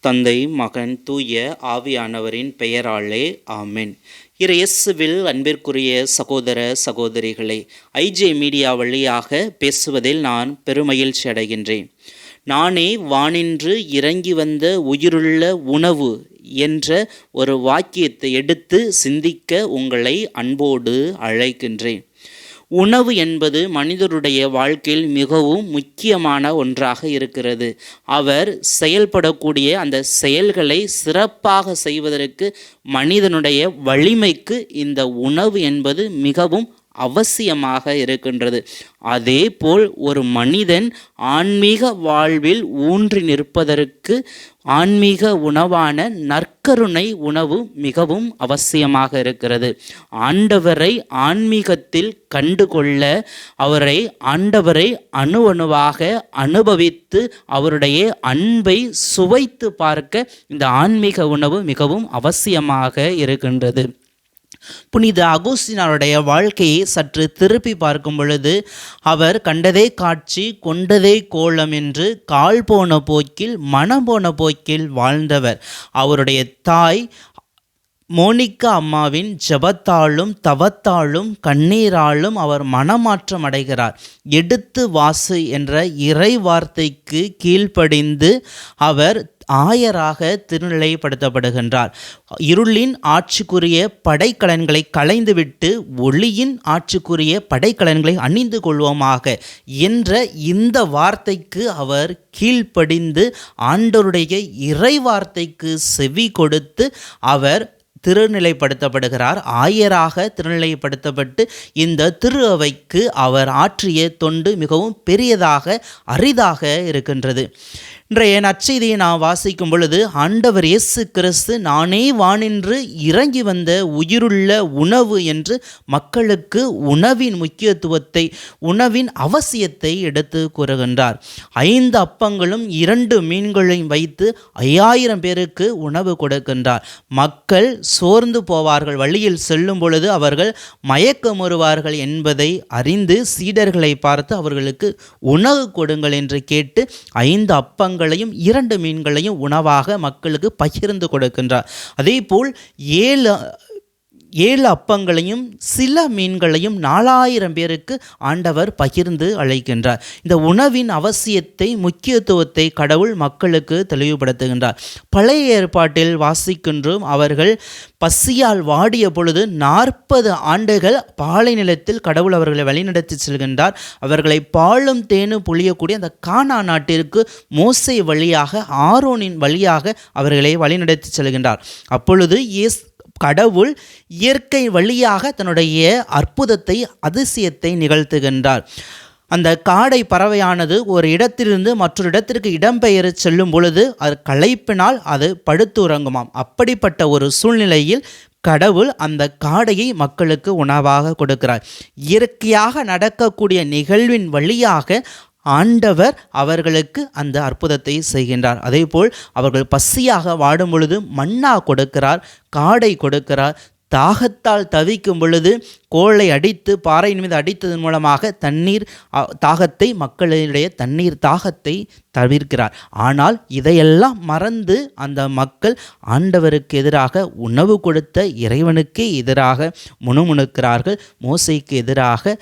தந்தை, மகன், தூய ஆவியானவரின் பெயராலே ஆமென். இயேசுவில் அன்பிற்குரிய சகோதர சகோதரிகளை, ஐஜே மீடியா வழியாக பேசுவதில் நான் பெருமகிழ்ச்சி அடைகின்றேன். நானே வானின்று இறங்கி வந்த உயிருள்ள உணவு என்ற ஒரு வாக்கியத்தை எடுத்து சிந்திக்க உங்களை அன்போடு அழைக்கின்றேன். உணவு என்பது மனிதருடைய வாழ்க்கையில் மிகவும் முக்கியமான ஒன்றாக இருக்கிறது. அவர் செயல்படக்கூடிய அந்த செயல்களை சிறப்பாக செய்வதற்கு மனிதனுடைய வலிமைக்கு இந்த உணவு என்பது மிகவும் அவசியமாக இருக்கின்றது. அதேபோல் ஒரு மனிதன் ஆன்மீக வாழ்வில் ஊன்றி நிற்பதற்கு ஆன்மீக உணவான நற்கருணை உணவு மிகவும் அவசியமாக இருக்கிறது. ஆண்டவரை ஆன்மீகத்தில் கண்டுகொள்ள, ஆண்டவரை அணுவாக அனுபவித்து அவருடைய அன்பை சுவைத்து பார்க்க இந்த ஆன்மீக உணவு மிகவும் அவசியமாக இருக்கின்றது. புனித அகோஸ்தினாருடைய வாழ்க்கையை சற்று திருப்பி பார்க்கும் பொழுது, அவர் கண்டதே காட்சி கொண்டதே கோலம் என்று கால் போன போக்கில் மனம் போன போக்கில் வாழ்ந்தவர். அவருடைய தாய் மோனிகா அம்மாவின் ஜெபத்தாலும் தவத்தாலும் கண்ணீராலும் அவர் மனமாற்றம் அடைகிறார். எடுத்து வாசு என்ற இறை வார்த்தைக்கு கீழ்ப்படிந்து அவர் ஆயராக திருநிலைப்படுத்தப்படுகின்றார். இருளின் ஆட்சிக்குரிய படைக்கலன்களை களைந்துவிட்டு ஒளியின் ஆட்சிக்குரிய படைக்கலன்களை அணிந்து கொள்வோமாக என்ற இந்த வார்த்தைக்கு அவர் கீழ்ப்படிந்து ஆண்டவருடைய இறை வார்த்தைக்கு செவி கொடுத்து அவர் திருநிலைப்படுத்தப்படுகிறார். ஆயராக திருநிலைப்படுத்தப்பட்டு இந்த திரு அவைக்கு அவர் ஆற்றிய தொண்டு மிகவும் பெரியதாக அரிதாக இருக்கின்றது. இன்றைய நற்செய்தியை நாம் வாசிக்கும் பொழுது, ஆண்டவர் இயேசு கிறிஸ்து நானே வானின்று இறங்கி வந்த உயிருள்ள உணவு என்று மக்களுக்கு உணவின் முக்கியத்துவத்தை, உணவின் அவசியத்தை எடுத்து கூறுகின்றார். 5 அப்பங்களும் 2 மீன்களையும் வைத்து 5000 பேருக்கு உணவு கொடுக்கின்றார். மக்கள் சோர்ந்து போவார்கள், வழியில் செல்லும் பொழுது அவர்கள் மயக்கமுறுவார்கள் என்பதை அறிந்து சீடர்களை பார்த்து அவர்களுக்கு உணவு கொடுங்கள் என்று கேட்டு 5 அப்பங்களையும் 2 மீன்களையும் உணவாக மக்களுக்கு பகிர்ந்து கொடுக்கின்றார். அதேபோல் 7 அப்பங்களையும் சில மீன்களையும் 4000 பேருக்கு ஆண்டவர் பகிர்ந்து அழைக்கின்றார். இந்த உணவின் அவசியத்தை, முக்கியத்துவத்தை கடவுள் மக்களுக்கு தெளிவுபடுத்துகின்றார். பழைய ஏற்பாட்டில் வாசிக்கின்றோம், அவர்கள் பசியால் வாடிய பொழுது 40 ஆண்டுகள் பாலை நிலத்தில் கடவுள் அவர்களை வழிநடத்தி செல்கின்றார். அவர்களை பாலும் தேனும் பொழியக்கூடிய அந்த கானான் நாட்டிற்கு மோசே வழியாக, ஆரோனின் வழியாக அவர்களை வழிநடத்தி செல்கின்றார். அப்பொழுது கடவுள் இயற்கை வழியாக தன்னுடைய அற்புதத்தை, அதிசயத்தை நிகழ்த்துகின்றார். அந்த காடை பறவையானது ஒரு இடத்திலிருந்து மற்றொரு இடத்திற்கு இடம்பெயர செல்லும் பொழுது அது களைப்பினால் அது படுத்து உறங்குமாம். அப்படிப்பட்ட ஒரு சூழ்நிலையில் கடவுள் அந்த காடையை மக்களுக்கு உணவாக கொடுக்கிறார். இயற்கையாக நடக்கக்கூடிய நிகழ்வின் வழியாக ஆண்டவர் அவர்களுக்கு அந்த அற்புதத்தை செய்கின்றார். அதேபோல் அவர்கள் பசியாக வாடும் பொழுது மன்னா கொடுக்கிறார், காடை கொடுக்கிறார். தாகத்தால் தவிக்கும் பொழுது கோலை அடித்து பாறையின் மீது அடித்ததன் மூலமாக மக்களுடைய தண்ணீர் தாகத்தை தவிர்க்கிறார். ஆனால் இதையெல்லாம் மறந்து அந்த மக்கள் ஆண்டவருக்கு எதிராக, உணவு கொடுத்த இறைவனுக்கே எதிராக முணுமுணுக்கிறார்கள், மோசேக்கு எதிராக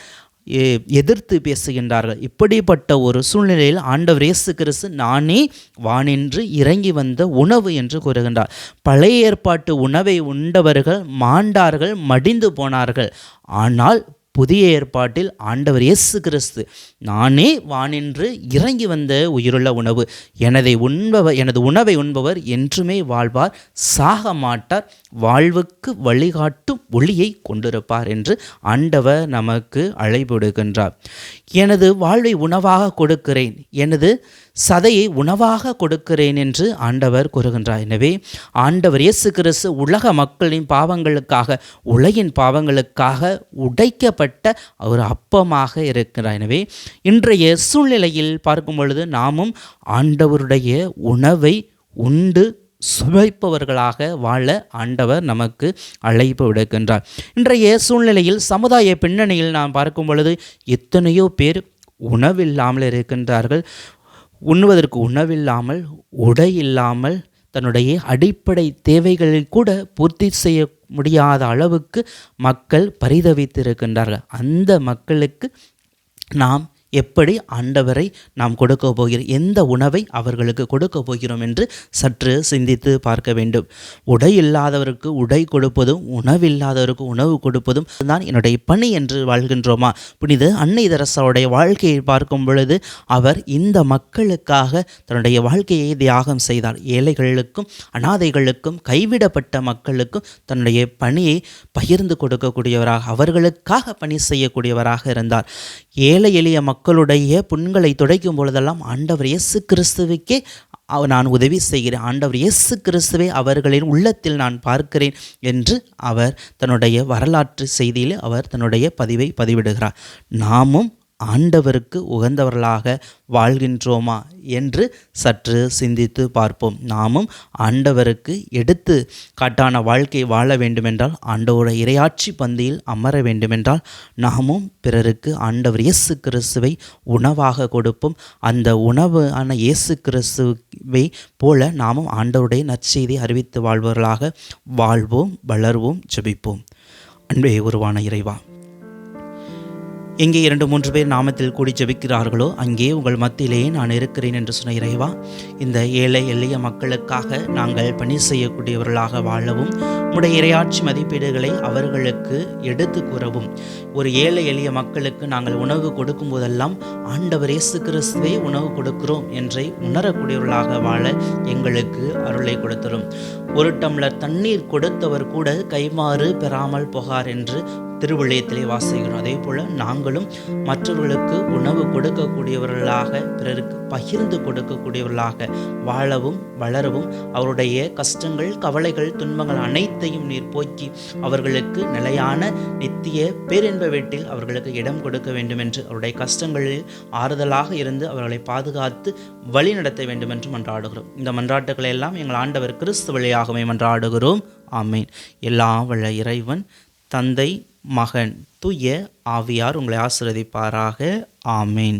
எதிர்த்து பேசுகின்றார்கள். இப்படிப்பட்ட ஒரு சூழ்நிலையில் ஆண்டவர் இயேசு கிறிஸ்து நானே வானின்று இறங்கி வந்த உணவு என்று கூறுகின்றார். பழைய ஏற்பாட்டு உணவை உண்டவர்கள் மாண்டார்கள், மடிந்து போனார்கள். ஆனால் புதிய ஏற்பாட்டில் ஆண்டவர் இயேசு கிறிஸ்து நானே வானின்று இறங்கி வந்த உயிருள்ள உணவு, எனது உணவை உண்பவர் என்றுமே வாழ்வார், சாக மாட்டார், வாழ்வுக்கு வழிகாட்டும் ஒளியை கொண்டிருப்பார் என்று ஆண்டவர் நமக்கு அழைப்பு விடுகின்றார். எனது வாழ்வை உணவாக கொடுக்கிறேன், எனது சதையை உணவாக கொடுக்கிறேன் என்று ஆண்டவர் கூறுகின்றார். எனவே ஆண்டவர் இயேசு கிறிஸ்து உலக மக்களின் பாவங்களுக்காக, உலகின் பாவங்களுக்காக உடைக்கப்பட்ட ஒரு அப்பமாக இருக்கிறார். எனவே இன்றைய சூழ்நிலையில் பார்க்கும் பொழுது நாமும் ஆண்டவருடைய உணவை உண்டு சுவைப்பவர்களாக வாழ ஆண்டவர் நமக்கு அழைப்பு விடுக்கின்றார். இன்றைய சூழ்நிலையில் சமுதாய பின்னணியில் நாம் பார்க்கும் பொழுது எத்தனையோ பேர் உணவில்லாமல் இருக்கின்றார்கள். உண்ணுவதற்கு உணவில்லாமல், உடை இல்லாமல், தன்னுடைய அடிப்படை தேவைகளை கூட பூர்த்தி செய்ய முடியாத அளவுக்கு மக்கள் பரிதவித்திருக்கின்றார்கள். அந்த மக்களுக்கு நாம் எப்படி ஆண்டவரை நாம் கொடுக்க போகிறோம், எந்த உணவை அவர்களுக்கு கொடுக்க போகிறோம் என்று சற்று சிந்தித்து பார்க்க வேண்டும். உடை இல்லாதவருக்கு உடை கொடுப்பதும் உணவில்லாதவருக்கு உணவு கொடுப்பதும் தான் என்னுடைய பணி என்று வாழ்கின்றோமா? புனித அன்னை தெரசாவுடைய வாழ்க்கையை பார்க்கும் பொழுது அவர் இந்த மக்களுக்காக தன்னுடைய வாழ்க்கையை தியாகம் செய்தார். ஏழைகளுக்கும் அனாதைகளுக்கும் கைவிடப்பட்ட மக்களுக்கும் தன்னுடைய பணியை பகிர்ந்து கொடுக்கக்கூடியவராக, அவர்களுக்காக பணி செய்யக்கூடியவராக இருந்தார். ஏழை எளிய மக்களுடைய புண்களை துடைக்கும் பொழுதெல்லாம் ஆண்டவர் இயேசு கிறிஸ்துவுக்கே நான் உதவி செய்கிறேன், ஆண்டவர் இயேசு கிறிஸ்துவை அவர்களின் உள்ளத்தில் நான் பார்க்கிறேன் என்று அவர் தன்னுடைய வரலாற்று செய்தியில் அவர் தன்னுடைய பதிவை பதிவிடுகிறார். நாமும் ஆண்டவருக்கு உகந்தவர்களாக வாழ்கின்றோமா என்று சற்று சிந்தித்து பார்ப்போம். நாமும் ஆண்டவருக்கு எடுத்து காட்டான வாழ்க்கை வாழ வேண்டுமென்றால், ஆண்டவருடைய இறையாட்சி பந்தியில் அமர வேண்டுமென்றால் நாமும் பிறருக்கு ஆண்டவர் இயேசு கிறிஸ்துவை உணவாக கொடுப்போம். அந்த உணவான இயேசு கிறிஸ்துவை போல நாமும் ஆண்டவருடைய நற்செய்தியை அறிவித்து வாழ்பவர்களாக வாழ்வோம், வளர்வோம், ஜெபிப்போம். அன்பே உருவான இறைவா, எங்கே 2-3 பேர் நாமத்தில் கூடி ஜெபிக்கிறார்களோ அங்கே உங்கள் மத்தியிலேயே நான் இருக்கிறேன் என்று சொன்ன இறைவா, இந்த ஏழை எளிய மக்களுக்காக நாங்கள் பணி செய்யக்கூடியவர்களாக வாழவும், உடைய இறையாட்சி மதிப்பீடுகளை அவர்களுக்கு எடுத்து கூறவும், ஒரு ஏழை எளிய மக்களுக்கு நாங்கள் உணவு கொடுக்கும் போதெல்லாம் ஆண்டவர் இயேசு கிறிஸ்துவே உணவு கொடுக்கிறோம் என்றை உணரக்கூடியவர்களாக வாழ எங்களுக்கு அருளை கொடுத்தரும். ஒரு டம்ளர் தண்ணீர் கொடுத்தவர் கூட கைமாறு பெறாமல் போகார் என்று திருவிழையத்திலே வாசிக்கிறோம். அதே போல் நாங்களும் மற்றவர்களுக்கு உணவு கொடுக்கக்கூடியவர்களாக, பிறருக்கு பகிர்ந்து கொடுக்கக்கூடியவர்களாக வாழவும் வளரவும், அவருடைய கஷ்டங்கள், கவலைகள், துன்பங்கள் அனைத்தையும் நீர் போக்கி அவர்களுக்கு நிலையான நித்திய பேரின்ப வீட்டில் அவர்களுக்கு இடம் கொடுக்க வேண்டும் என்று, அவருடைய கஷ்டங்களில் ஆறுதலாக இருந்து அவர்களை பாதுகாத்து வழி நடத்த வேண்டும் என்று மன்றாடுகிறோம். இந்த மன்றாட்டுக்களை எல்லாம் எங்கள் ஆண்டவர் கிறிஸ்து வழியாகவே மன்றாடுகிறோம். ஆமீன். எல்லாம் வல்ல இறைவன், தந்தை, மகன், தூய ஆவியார் உங்களை ஆசீர்வதிப்பாராக. ஆமீன்.